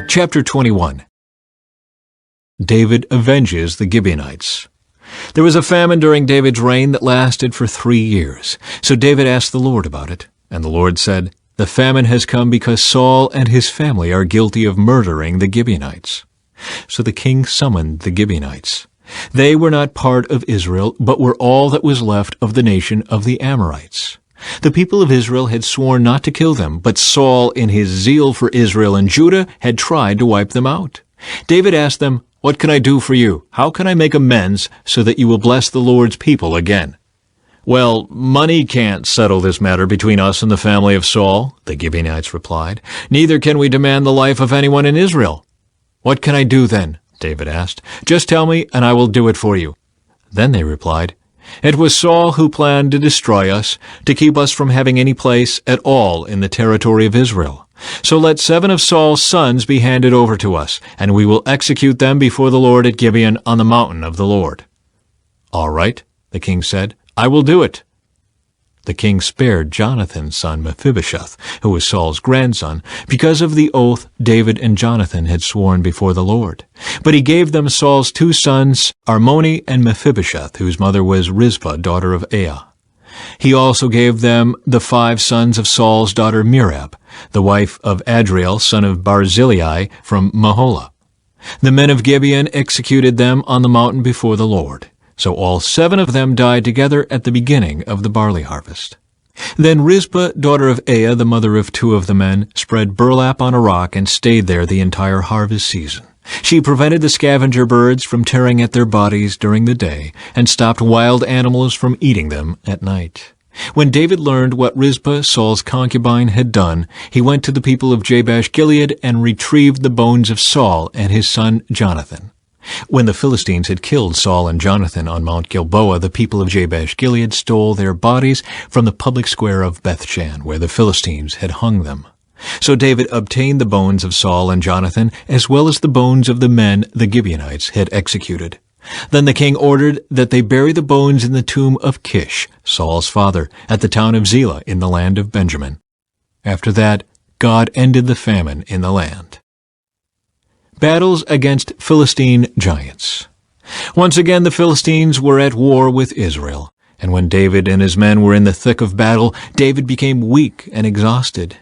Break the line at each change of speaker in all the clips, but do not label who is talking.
Chapter 21. David avenges the Gibeonites. There was a famine during David's reign that lasted for 3 years. So David asked the Lord about it, and the Lord said, "The famine has come because Saul and his family are guilty of murdering the Gibeonites." So the king summoned the Gibeonites. They were not part of Israel, but were all that was left of the nation of the Amorites. The people of Israel had sworn not to kill them, but Saul, in his zeal for Israel and Judah, had tried to wipe them out. David asked them, "What can I do for you? How can I make amends so that you will bless the Lord's people again?" "Well, money can't settle this matter between us and the family of Saul," the Gibeonites replied. "Neither can we demand the life of anyone in Israel." "What can I do then?" David asked. "Just tell me, and I will do it for you." Then they replied, "It was Saul who planned to destroy us, to keep us from having any place at all in the territory of Israel. So let 7 of Saul's sons be handed over to us, and we will execute them before the Lord at Gibeon on the mountain of the Lord." "All right," the king said, "I will do it." The king spared Jonathan's son Mephibosheth, who was Saul's grandson, because of the oath David and Jonathan had sworn before the Lord. But he gave them Saul's 2 sons, Armoni and Mephibosheth, whose mother was Rizpah, daughter of Aiah. He also gave them the 5 sons of Saul's daughter Merab, the wife of Adriel, son of Barzillai, from Maholah. The men of Gibeon executed them on the mountain before the Lord. So all 7 of them died together at the beginning of the barley harvest. Then Rizpah, daughter of Aiah, the mother of 2 of the men, spread burlap on a rock and stayed there the entire harvest season. She prevented the scavenger birds from tearing at their bodies during the day and stopped wild animals from eating them at night. When David learned what Rizpah, Saul's concubine, had done, he went to the people of Jabesh-Gilead and retrieved the bones of Saul and his son Jonathan. When the Philistines had killed Saul and Jonathan on Mount Gilboa, the people of Jabesh-Gilead stole their bodies from the public square of Bethshan, where the Philistines had hung them. So David obtained the bones of Saul and Jonathan, as well as the bones of the men the Gibeonites had executed. Then the king ordered that they bury the bones in the tomb of Kish, Saul's father, at the town of Zelah in the land of Benjamin. After that, God ended the famine in the land. Battles against Philistine giants. Once again the Philistines were at war with Israel, and when David and his men were in the thick of battle, David became weak and exhausted.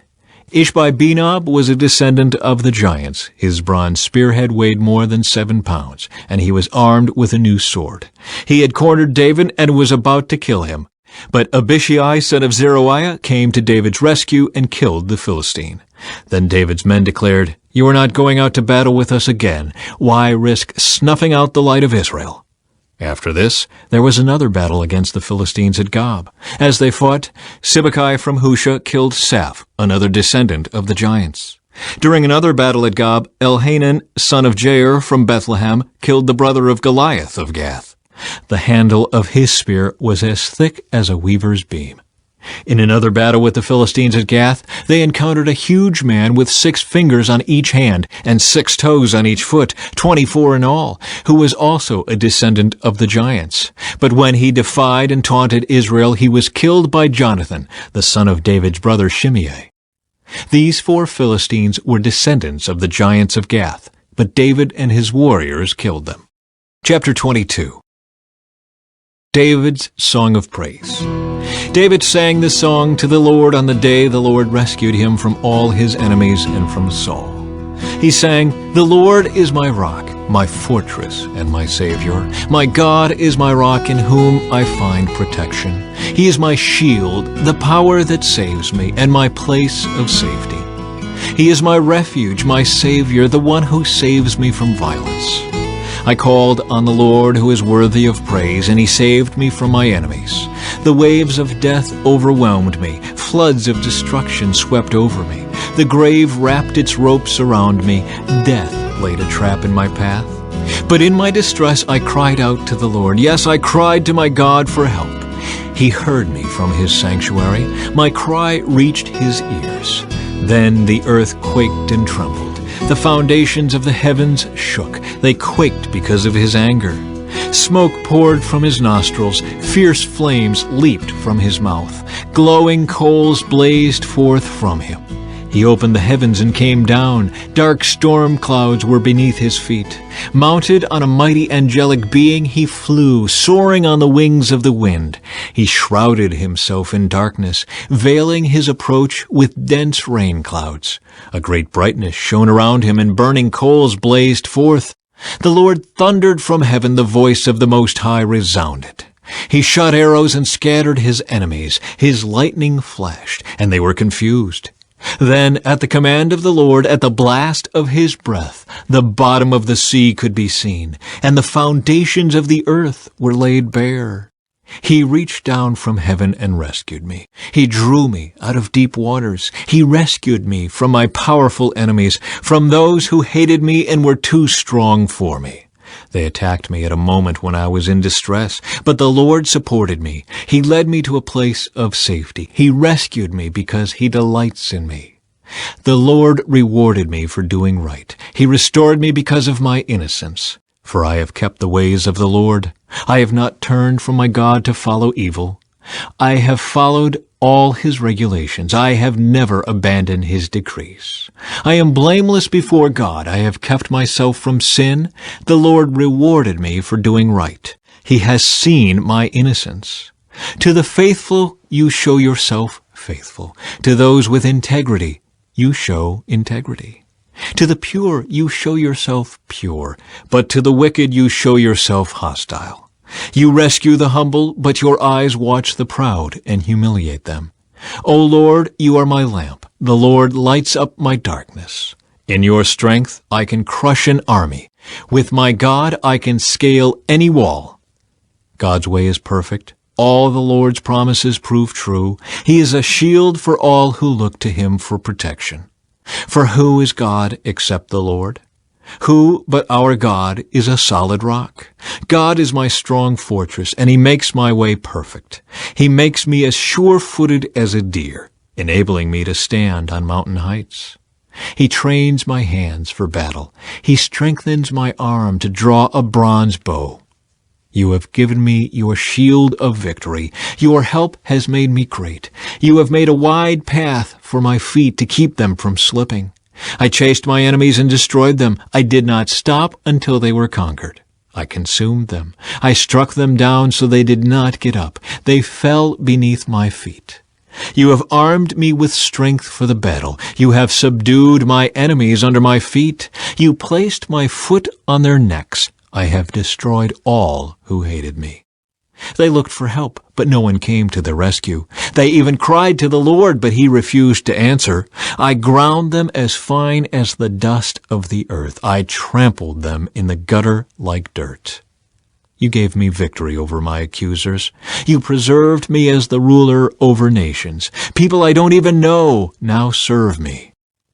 Ishbi-Benob was a descendant of the giants. His bronze spearhead weighed more than 7 pounds, and he was armed with a new sword. He had cornered David and was about to kill him. But Abishai, son of Zeruiah, came to David's rescue and killed the Philistine. Then David's men declared, "You are not going out to battle with us again. Why risk snuffing out the light of Israel?" After this, there was another battle against the Philistines at Gob. As they fought, Sibbecai from Husha killed Saph, another descendant of the giants. During another battle at Gob, Elhanan, son of Jair from Bethlehem, killed the brother of Goliath of Gath. The handle of his spear was as thick as a weaver's beam. In another battle with the Philistines at Gath, they encountered a huge man with 6 fingers on each hand and 6 toes on each foot, 24 in all, who was also a descendant of the giants. But when he defied and taunted Israel, he was killed by Jonathan, the son of David's brother Shimei. These 4 Philistines were descendants of the giants of Gath, but David and his warriors killed them. Chapter 22. David's Song of Praise. David sang this song to the Lord on the day the Lord rescued him from all his enemies and from Saul. He sang, "The Lord is my rock, my fortress and my Savior. My God is my rock in whom I find protection. He is my shield, the power that saves me, and my place of safety. He is my refuge, my Savior, the one who saves me from violence. I called on the Lord who is worthy of praise, and he saved me from my enemies. The waves of death overwhelmed me. Floods of destruction swept over me. The grave wrapped its ropes around me. Death laid a trap in my path. But in my distress I cried out to the Lord. Yes, I cried to my God for help. He heard me from his sanctuary. My cry reached his ears. Then the earth quaked and trembled. The foundations of the heavens shook. They quaked because of his anger. Smoke poured from his nostrils. Fierce flames leaped from his mouth. Glowing coals blazed forth from him. He opened the heavens and came down. Dark storm clouds were beneath his feet. Mounted on a mighty angelic being, he flew, soaring on the wings of the wind. He shrouded himself in darkness, veiling his approach with dense rain clouds. A great brightness shone around him, and burning coals blazed forth. The Lord thundered from heaven, the voice of the Most High resounded. He shot arrows and scattered his enemies. His lightning flashed, and they were confused. Then, at the command of the Lord, at the blast of his breath, the bottom of the sea could be seen, and the foundations of the earth were laid bare. He reached down from heaven and rescued me. He drew me out of deep waters. He rescued me from my powerful enemies, from those who hated me and were too strong for me. They attacked me at a moment when I was in distress, but the Lord supported me. He led me to a place of safety. He rescued me because he delights in me. The Lord rewarded me for doing right. He restored me because of my innocence. For I have kept the ways of the Lord. I have not turned from my God to follow evil. I have followed all his regulations. I have never abandoned his decrees. I am blameless before God. I have kept myself from sin. The Lord rewarded me for doing right. He has seen my innocence. To the faithful you show yourself faithful. To those with integrity you show integrity. To the pure you show yourself pure, but to the wicked you show yourself hostile. You rescue the humble, but your eyes watch the proud and humiliate them. O Lord, you are my lamp. The Lord lights up my darkness. In your strength I can crush an army. With my God I can scale any wall. God's way is perfect. All the Lord's promises prove true. He is a shield for all who look to him for protection. For who is God except the Lord? Who but our God is a solid rock? God is my strong fortress, and he makes my way perfect. He makes me as sure-footed as a deer, enabling me to stand on mountain heights. He trains my hands for battle. He strengthens my arm to draw a bronze bow. You have given me your shield of victory. Your help has made me great. You have made a wide path for my feet to keep them from slipping. I chased my enemies and destroyed them. I did not stop until they were conquered. I consumed them. I struck them down so they did not get up. They fell beneath my feet. You have armed me with strength for the battle. You have subdued my enemies under my feet. You placed my foot on their necks. I have destroyed all who hated me. They looked for help, but no one came to their rescue. They even cried to the Lord, but he refused to answer. I ground them as fine as the dust of the earth. I trampled them in the gutter like dirt. You gave me victory over my accusers. You preserved me as the ruler over nations. People I don't even know now serve me.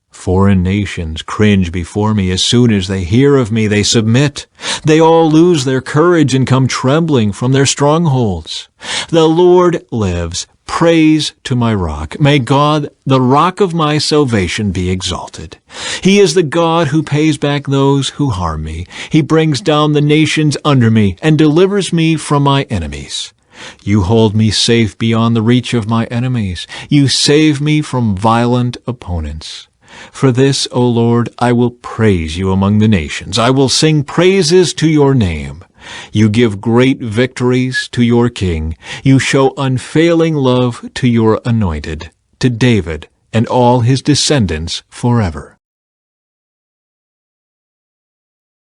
Foreign nations cringe before me. As soon as they hear of me, they submit. They all lose their courage and come trembling from their strongholds. The Lord lives. Praise to my rock. May God, the rock of my salvation, be exalted. He is the God who pays back those who harm me. He brings down the nations under me and delivers me from my enemies. You hold me safe beyond the reach of my enemies. You save me from violent opponents. For this, O Lord, I will praise you among the nations. I will sing praises to your name. You give great victories to your king. You show unfailing love to your anointed, to David and all his descendants forever.